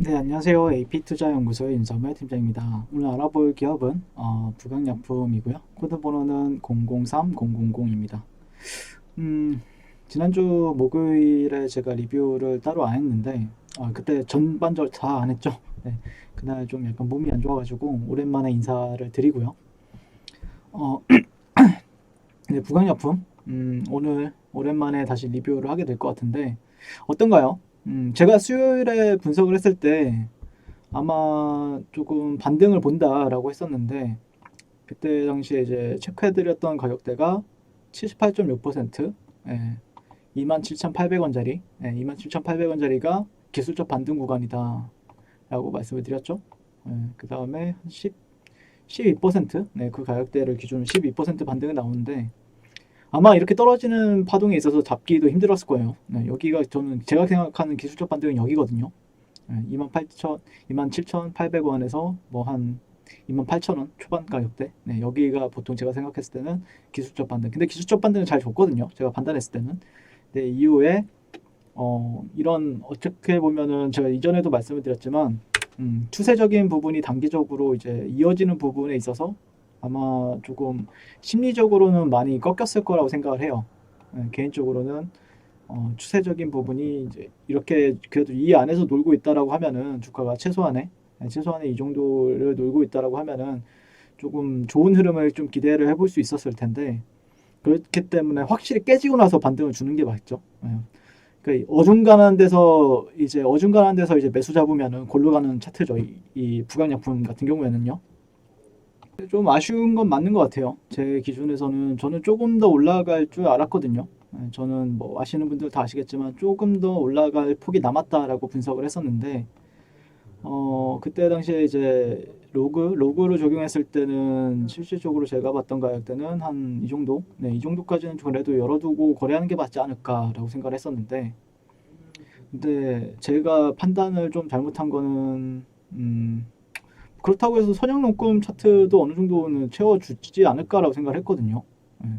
네, 안녕하세요. AP투자연구소의 윤석열 팀장입니다. 오늘 알아볼 기업은 부강약품이고요. 코드 번호는 003000입니다. 지난주 목요일에 제가 리뷰를 따로 안 했는데 그때 전반적으로 다 안 했죠. 네, 그날 좀 약간 몸이 안 좋아가지고 오랜만에 인사를 드리고요. 어, 네, 부강약품 오늘 오랜만에 다시 리뷰를 하게 될 것 같은데 어떤가요? 제가 수요일에 분석을 했을 때 아마 조금 반등을 본다라고 했었는데 그때 당시에 이제 체크해드렸던 가격대가 78.6%, 예, 27,800원짜리, 예, 27,800원짜리가 기술적 반등 구간이다라고 말씀을 드렸죠. 예, 그 다음에 12%, 네, 그 가격대를 기준으로 12% 반등이 나오는데 아마 이렇게 떨어지는 파동에 있어서 잡기도 힘들었을 거예요. 네, 여기가 저는 제가 생각하는 기술적 반등은 여기거든요. 27,800원에서 뭐 한 28,000원 초반 가격대. 네, 여기가 보통 제가 생각했을 때는 기술적 반등. 근데 기술적 반등은 잘 줬거든요. 제가 판단했을 때는. 네, 이후에 이런 어떻게 보면은 제가 이전에도 말씀을 드렸지만 추세적인 부분이 단기적으로 이제 이어지는 부분에 있어서 아마 조금 심리적으로는 많이 꺾였을 거라고 생각을 해요. 네, 개인적으로는 추세적인 부분이 이제 이렇게 그래도 이 안에서 놀고 있다라고 하면은 주가가 최소한의 이 정도를 놀고 있다라고 하면은 조금 좋은 흐름을 좀 기대를 해볼 수 있었을 텐데 그렇기 때문에 확실히 깨지고 나서 반등을 주는 게 맞죠. 예. 그러니까 어중간한 데서 이제 매수 잡으면은 골로 가는 차트죠. 이 부강약품 같은 경우에는요. 좀 아쉬운 건 맞는 것 같아요. 제 기준에서는 저는 조금 더 올라갈 줄 알았거든요. 저는 뭐 아시는 분들 다 아시겠지만 조금 더 올라갈 폭이 남았다라고 분석을 했었는데 그때 당시에 이제 로그를 적용했을 때는 실질적으로 제가 봤던 가격대는 한 이 정도, 네, 이 정도까지는 그래도 열어두고 거래하는 게 맞지 않을까라고 생각을 했었는데, 근데 제가 판단을 좀 잘못한 거는 그렇다고 해서 선형농금 차트도 어느 정도는 채워주지 않을까라고 생각을 했거든요. 예.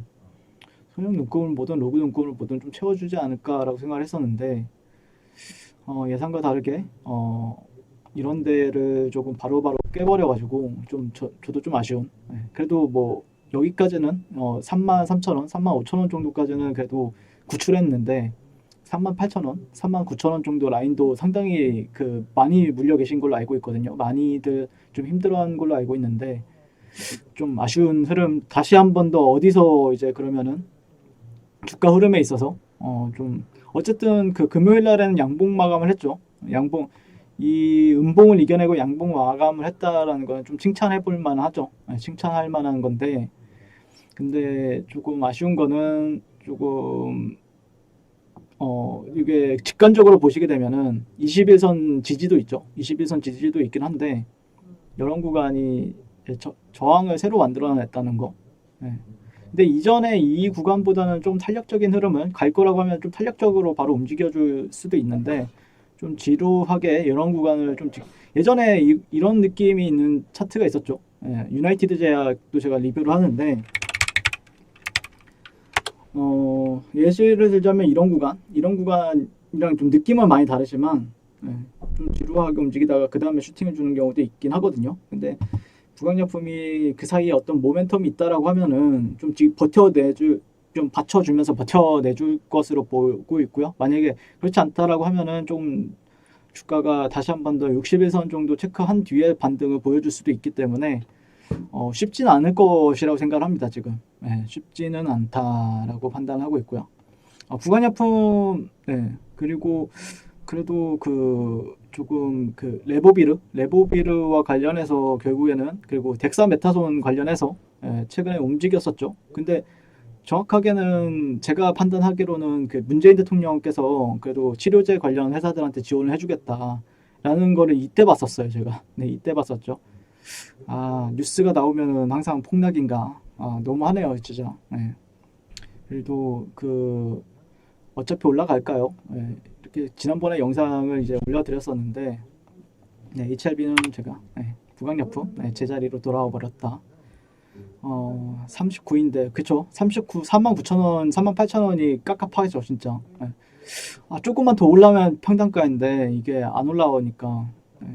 선형농금을 보든 로그농금을 보든 좀 채워주지 않을까라고 생각을 했었는데 예상과 다르게 이런 데를 조금 바로바로 깨버려가지고 좀 저도 좀 아쉬운. 예. 그래도 뭐 여기까지는 33,000원, 35,000원 정도까지는 그래도 구출했는데 38,000원, 39,000원 정도 라인도 상당히 그 많이 물려 계신 걸로 알고 있거든요. 많이들 좀 힘들어하는 걸로 알고 있는데 좀 아쉬운 흐름 다시 한 번 더 어디서 이제 그러면은 주가 흐름에 있어서 좀 어쨌든 그 금요일 날에는 양봉 마감을 했죠. 양봉 이 음봉을 이겨내고 양봉 마감을 했다라는 건 좀 칭찬해 볼 만하죠. 칭찬할 만한 건데 근데 조금 아쉬운 거는 조금 이게 직관적으로 보시게 되면은 21선 지지도 있죠. 21선 지지도 있긴 한데 이런 구간이 저항을 새로 만들어냈다는 거. 네. 근데 이전에 이 구간보다는 좀 탄력적인 흐름을 갈 거라고 하면 좀 탄력적으로 바로 움직여줄 수도 있는데 좀 지루하게 이런 구간을 좀 예전에 이런 느낌이 있는 차트가 있었죠. 예, 유나이티드 제약도 제가 리뷰를 하는데 예시를 들자면 이런 구간이랑 좀 느낌은 많이 다르지만 예, 좀 지루하게 움직이다가 그 다음에 슈팅을 주는 경우도 있긴 하거든요. 근데 부강약품이 그 사이에 어떤 모멘텀이 있다라고 하면은 좀 버텨내줄 좀 받쳐주면서 버텨내줄 것으로 보고 있고요. 만약에 그렇지 않다라고 하면은 좀 주가가 다시 한 번 더 61선 정도 체크한 뒤에 반등을 보여줄 수도 있기 때문에 쉽지는 않을 것이라고 생각을 합니다. 지금 쉽지는 않다라고 판단하고 있고요. 부관약품 네, 그리고 그래도 그 조금 그 레보비르와 관련해서 결국에는 그리고 덱사메타손 관련해서 최근에 움직였었죠. 근데 정확하게는 제가 판단하기로는 그 문재인 대통령께서 그래도 치료제 관련 회사들한테 지원을 해주겠다라는 거를 이때 봤었어요. 제가 네 이때 봤었죠. 뉴스가 나오면은 항상 폭락인가. 너무하네요, 진짜. 네. 그래도 그 어차피 올라갈까요? 네. 이렇게 지난번에 영상을 이제 올려드렸었는데, 네, HRB는 제가 부강약품 제자리로 돌아와 버렸다. 39인데, 그쵸? 39, 39,000원, 38,000원이 깝깝하죠, 진짜. 네. 조금만 더 올라면 평단가인데, 이게 안 올라오니까. 예.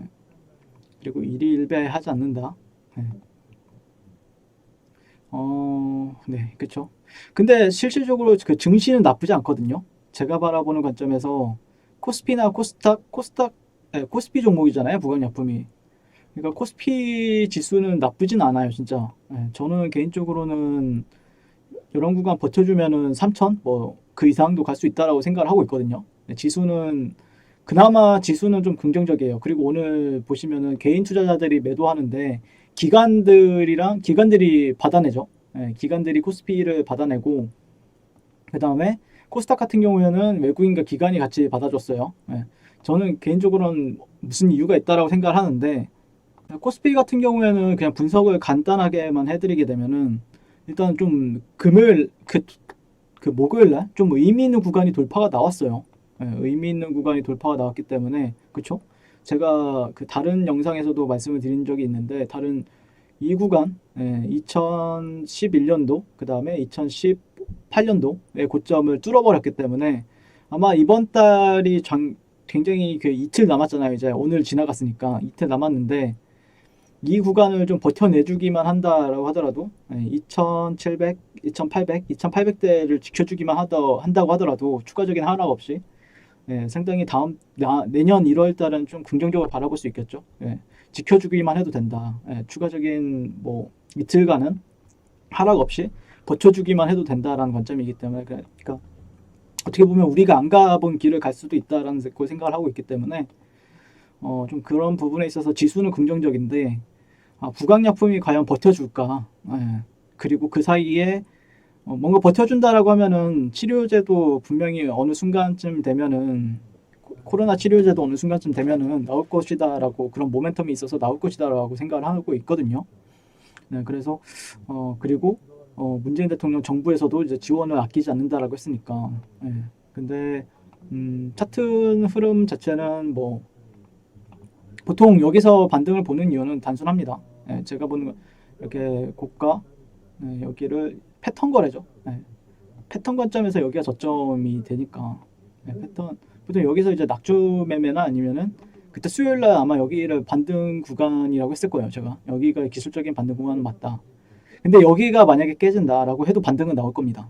그리고 일희일비하지 않는다. 예. 네, 그쵸. 근데 실질적으로 그 증시는 나쁘지 않거든요. 제가 바라보는 관점에서 코스피나 코스닥, 코스피 종목이잖아요, 부강약품이. 그러니까 코스피 지수는 나쁘진 않아요, 진짜. 예, 저는 개인적으로는 이런 구간 버텨주면은 3천, 뭐 그 이상도 갈 수 있다라고 생각을 하고 있거든요. 지수는 그나마 지수는 좀 긍정적이에요. 그리고 오늘 보시면은 개인 투자자들이 매도하는데 기관들이 받아내죠. 예, 기관들이 코스피를 받아내고 그 다음에 코스닥 같은 경우에는 외국인과 기관이 같이 받아줬어요. 예, 저는 개인적으로는 무슨 이유가 있다라고 생각을 하는데 코스피 같은 경우에는 그냥 분석을 간단하게만 해드리게 되면은 일단 좀 금요일 그 목요일 날 좀 의미 있는 구간이 돌파가 나왔어요. 예, 의미 있는 구간이 돌파가 나왔기 때문에 그쵸? 제가 그 다른 영상에서도 말씀을 드린 적이 있는데 다른 이 구간 2011년도 그 다음에 2018년도의 고점을 뚫어버렸기 때문에 아마 이번 달이 굉장히 그 이틀 남았잖아요. 이제 오늘 지나갔으니까 이틀 남았는데 이 구간을 좀 버텨내주기만 한다라고 하더라도 2700, 2800, 2800대를 지켜주기만 한다고 하더라도 추가적인 하락 없이 상당히 내년 1월 달은 좀 긍정적으로 바라볼 수 있겠죠. 지켜주기만 해도 된다. 추가적인 뭐 이틀간은 하락 없이 버텨주기만 해도 된다라는 관점이기 때문에 그러니까 어떻게 보면 우리가 안 가본 길을 갈 수도 있다라는 생각을 하고 있기 때문에 좀 그런 부분에 있어서 지수는 긍정적인데 부강약품이 과연 버텨줄까? 그리고 그 사이에 뭔가 버텨준다라고 하면은 치료제도 분명히 어느 순간쯤 되면은 코로나 치료제도 어느 순간쯤 되면은 나올 것이다라고 그런 모멘텀이 있어서 나올 것이다라고 생각을 하고 있거든요. 네, 그래서 그리고 문재인 대통령 정부에서도 이제 지원을 아끼지 않는다라고 했으니까. 근데 차트 흐름 자체는 뭐 보통 여기서 반등을 보는 이유는 단순합니다. 제가 보는 건 이렇게 고가 여기를 패턴 거래죠. 패턴 관점에서 여기가 저점이 되니까 패턴 보통 여기서 이제 낙주 매매나 아니면은 그때 수요일 날 아마 여기를 반등 구간이라고 했을 거예요. 제가 여기가 기술적인 반등 구간은 맞다. 근데 여기가 만약에 깨진다라고 해도 반등은 나올 겁니다.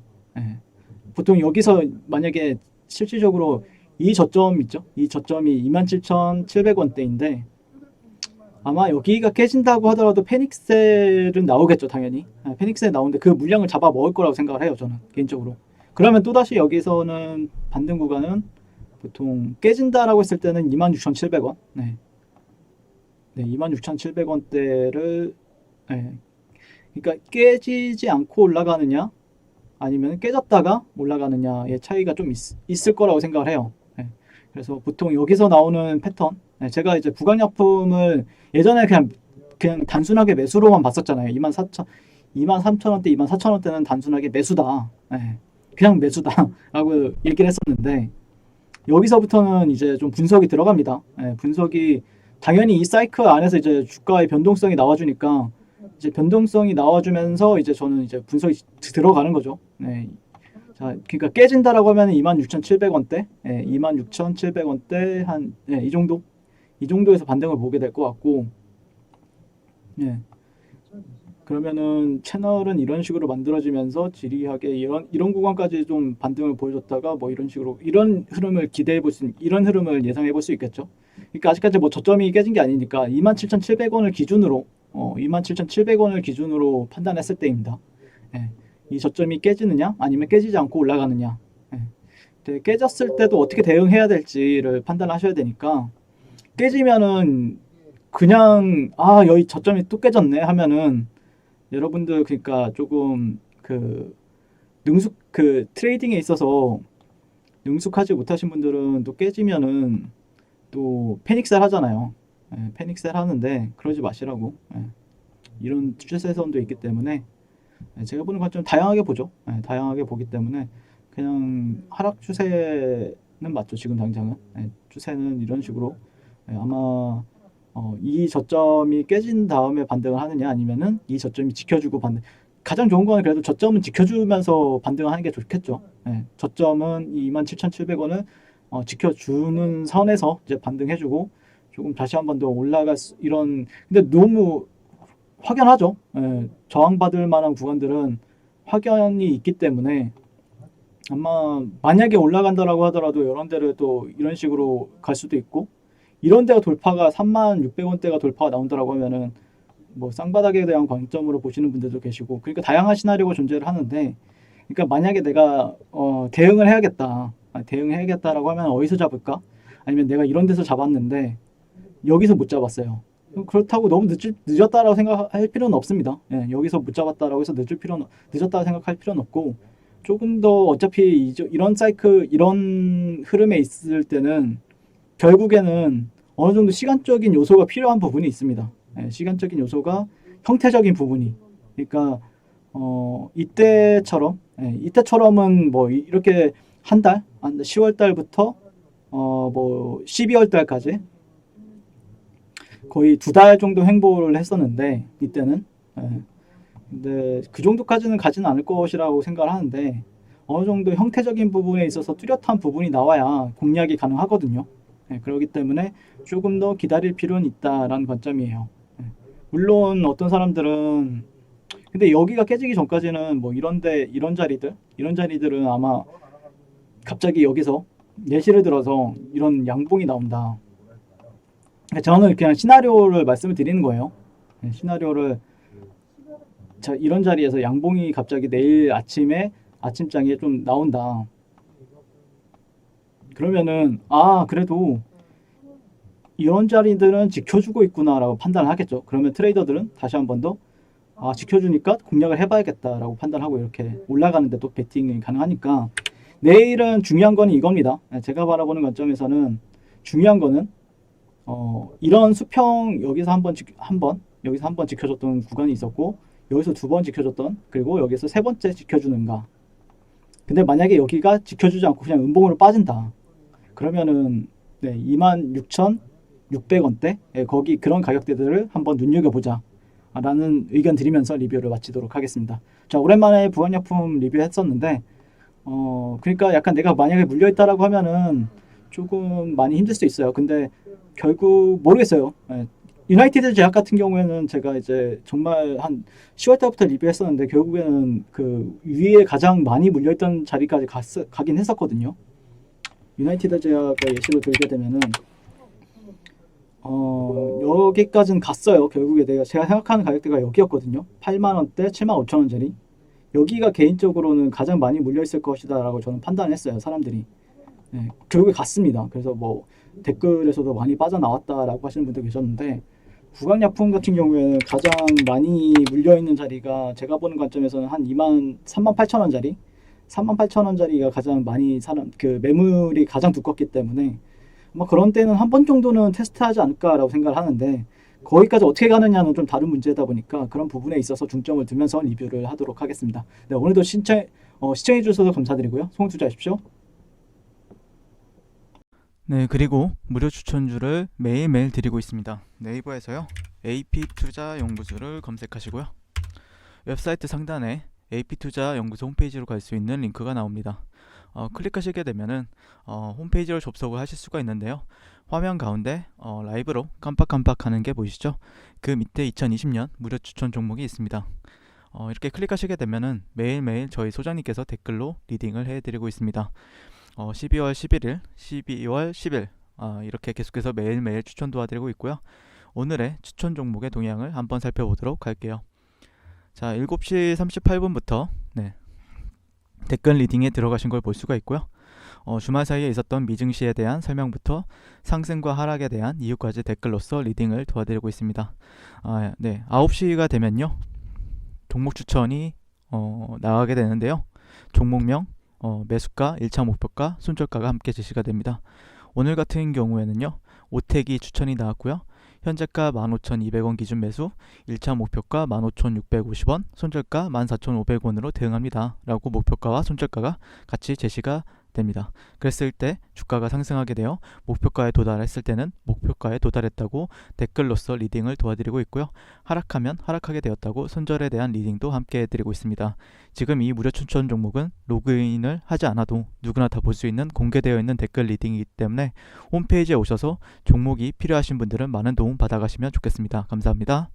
보통 여기서 만약에 실질적으로 이 저점 있죠? 이 저점이 27,700원대인데 아마 여기가 깨진다고 하더라도 페닉셀은 나오겠죠, 당연히. 페닉셀 나오는데 그 물량을 잡아 먹을 거라고 생각을 해요, 저는 개인적으로. 그러면 또다시 여기서는 반등 구간은 보통 깨진다라고 했을 때는 26,700원. 네. 26,700원대를 그러니까 깨지지 않고 올라가느냐 아니면 깨졌다가 올라가느냐의 차이가 좀 있을 거라고 생각을 해요. 그래서 보통 여기서 나오는 패턴 제가 이제 부강약품을 예전에 그냥 단순하게 매수로만 봤었잖아요. 23,000원대, 24,000원대는 단순하게 매수다. 그냥 매수다라고 얘기를 했었는데 여기서부터는 이제 좀 분석이 들어갑니다. 분석이 당연히 이 사이클 안에서 이제 주가의 변동성이 나와주니까 이제 변동성이 나와주면서 이제 저는 이제 분석이 들어가는 거죠. 자, 그러니까 깨진다라고 하면 26,700원대, 26,700원대 한 이 정도에서 반등을 보게 될 것 같고, 그러면은 채널은 이런 식으로 만들어지면서 지리하게 이런 구간까지 좀 반등을 보여줬다가 뭐 이런 식으로 이런 흐름을 이런 흐름을 예상해 볼 수 있겠죠. 그러니까 아직까지 뭐 저점이 깨진 게 아니니까 27,700원을 기준으로 27,700원을 기준으로 판단했을 때입니다. 이 저점이 깨지느냐 아니면 깨지지 않고 올라가느냐. 깨졌을 때도 어떻게 대응해야 될지를 판단하셔야 되니까 깨지면은 그냥 여기 저점이 또 깨졌네 하면은 여러분들 그러니까 조금 그 트레이딩에 있어서 능숙하지 못하신 분들은 또 깨지면은 또 패닉셀 하잖아요. 패닉셀 하는데 그러지 마시라고. 이런 추세선도 있기 때문에 제가 보는 관점 다양하게 보죠. 다양하게 보기 때문에 그냥 하락 추세는 맞죠. 지금 당장은 추세는 이런 식으로 아마 이 저점이 깨진 다음에 반등을 하느냐 아니면은 이 저점이 지켜주고 가장 좋은 거는 그래도 저점은 지켜주면서 반등을 하는 게 좋겠죠. 저점은 27,700원을 지켜주는 선에서 이제 반등해주고 조금 다시 한번 더 올라갈 이런, 근데 너무 확연하죠. 예, 저항받을 만한 구간들은 확연히 있기 때문에 아마 만약에 올라간다라고 하더라도 이런 데를 또 이런 식으로 갈 수도 있고, 이런 데가 돌파가 36,600원대가 돌파가 나온다라고 하면은 뭐 쌍바닥에 대한 관점으로 보시는 분들도 계시고, 그러니까 다양한 시나리오가 존재를 하는데, 그러니까 만약에 내가 대응을 해야겠다, 대응해야겠다라고 하면 어디서 잡을까? 아니면 내가 이런 데서 잡았는데 여기서 못 잡았어요. 그렇다고 너무 늦었다라고 생각할 필요는 없습니다. 예, 여기서 못 잡았다라고 해서 늦었다고 생각할 필요는 없고, 조금 더 어차피 이런 사이클, 이런 흐름에 있을 때는 결국에는 어느 정도 시간적인 요소가 필요한 부분이 있습니다. 예, 시간적인 요소가 형태적인 부분이. 그러니까 이때처럼은 뭐 이렇게 한 달, 10월 달부터 뭐 12월 달까지 거의 2달 정도 횡보를 했었는데, 이때는. 예. 근데 그 정도까지는 가지는 않을 것이라고 생각을 하는데, 어느 정도 형태적인 부분에 있어서 뚜렷한 부분이 나와야 공략이 가능하거든요. 예, 그렇기 때문에 조금 더 기다릴 필요는 있다라는 관점이에요. 예. 물론 어떤 사람들은, 근데 여기가 깨지기 전까지는 뭐 이런 자리들은 아마 갑자기 여기서 예시를 들어서 이런 양봉이 나온다. 저는 그냥 시나리오를 말씀을 드리는 거예요. 예, 시나리오를, 자, 이런 자리에서 양봉이 갑자기 내일 아침에 아침장에 좀 나온다. 그러면은 그래도 이런 자리들은 지켜주고 있구나라고 판단을 하겠죠. 그러면 트레이더들은 다시 한 번 더 지켜주니까 공략을 해봐야겠다라고 판단하고 이렇게 올라가는데 또 베팅이 가능하니까, 내일은 중요한 거는 이겁니다. 제가 바라보는 관점에서는 중요한 거는 이런 수평, 여기서 한 번 지켜줬던 구간이 있었고, 여기서 2번 지켜줬던, 그리고 여기서 3번째 지켜주는가. 근데 만약에 여기가 지켜주지 않고 그냥 음봉으로 빠진다, 그러면은 26,600원대 거기 그런 가격대들을 한번 눈여겨보자 라는 의견 드리면서 리뷰를 마치도록 하겠습니다. 자, 오랜만에 부강약품 리뷰했었는데 그러니까 약간 내가 만약에 물려있다라고 하면은 조금 많이 힘들 수 있어요. 근데 결국 모르겠어요. 유나이티드 제약 같은 경우에는 제가 이제 정말 한 10월 달부터 리뷰했었는데, 결국에는 그 위에 가장 많이 물려있던 자리까지 가긴 했었거든요. 유나이티드 제약을 예시로 들게 되면은 여기까지는 갔어요. 결국에 제가 생각하는 가격대가 여기였거든요. 8만원대, 75,000원짜리. 여기가 개인적으로는 가장 많이 물려있을 것이다 라고 저는 판단했어요. 사람들이. 네, 결국에 갔습니다. 그래서 뭐 댓글에서도 많이 빠져나왔다라고 하시는 분들 계셨는데, 구강약품 같은 경우에는 가장 많이 물려있는 자리가 제가 보는 관점에서는 한 38,000원짜리 38,000원짜리가 가장 많이 매물이 가장 두껍기 때문에 아마 그런 때는 한 번 정도는 테스트하지 않을까라고 생각을 하는데, 거기까지 어떻게 가느냐는 좀 다른 문제다 보니까 그런 부분에 있어서 중점을 두면서 리뷰를 하도록 하겠습니다. 네, 오늘도 시청해 주셔서 감사드리고요. 송투자하십시오. 네, 그리고 무료 추천주를 매일매일 드리고 있습니다. 네이버에서요, AP투자연구소를 검색하시고요, 웹사이트 상단에 AP투자연구소 홈페이지로 갈 수 있는 링크가 나옵니다. 클릭하시게 되면은 홈페이지로 접속을 하실 수가 있는데요, 화면 가운데 라이브로 깜빡깜빡 하는 게 보이시죠? 그 밑에 2020년 무료 추천 종목이 있습니다. 이렇게 클릭하시게 되면은 매일매일 저희 소장님께서 댓글로 리딩을 해드리고 있습니다. 12월 11일, 12월 10일 이렇게 계속해서 매일매일 추천 도와드리고 있고요. 오늘의 추천 종목의 동향을 한번 살펴보도록 할게요. 자, 7시 38분부터 댓글 리딩에 들어가신 걸 볼 수가 있고요. 주말 사이에 있었던 미증시에 대한 설명부터 상승과 하락에 대한 이유까지 댓글로서 리딩을 도와드리고 있습니다. 9시가 되면요, 종목 추천이 나가게 되는데요. 종목명, 매수가, 1차 목표가, 손절가가 함께 제시가 됩니다. 오늘 같은 경우에는요, 오택이 추천이 나왔고요. 현재가 15,200원 기준 매수, 1차 목표가 15,650원, 손절가 14,500원으로 대응합니다 라고 목표가와 손절가가 같이 제시가 됩니다. 그랬을 때 주가가 상승하게 되어 목표가에 도달했을 때는 목표가에 도달했다고 댓글로서 리딩을 도와드리고 있고요. 하락하면 하락하게 되었다고 손절에 대한 리딩도 함께 해드리고 있습니다. 지금 이 무료 추천 종목은 로그인을 하지 않아도 누구나 다 볼 수 있는 공개되어 있는 댓글 리딩이기 때문에 홈페이지에 오셔서 종목이 필요하신 분들은 많은 도움 받아가시면 좋겠습니다. 감사합니다.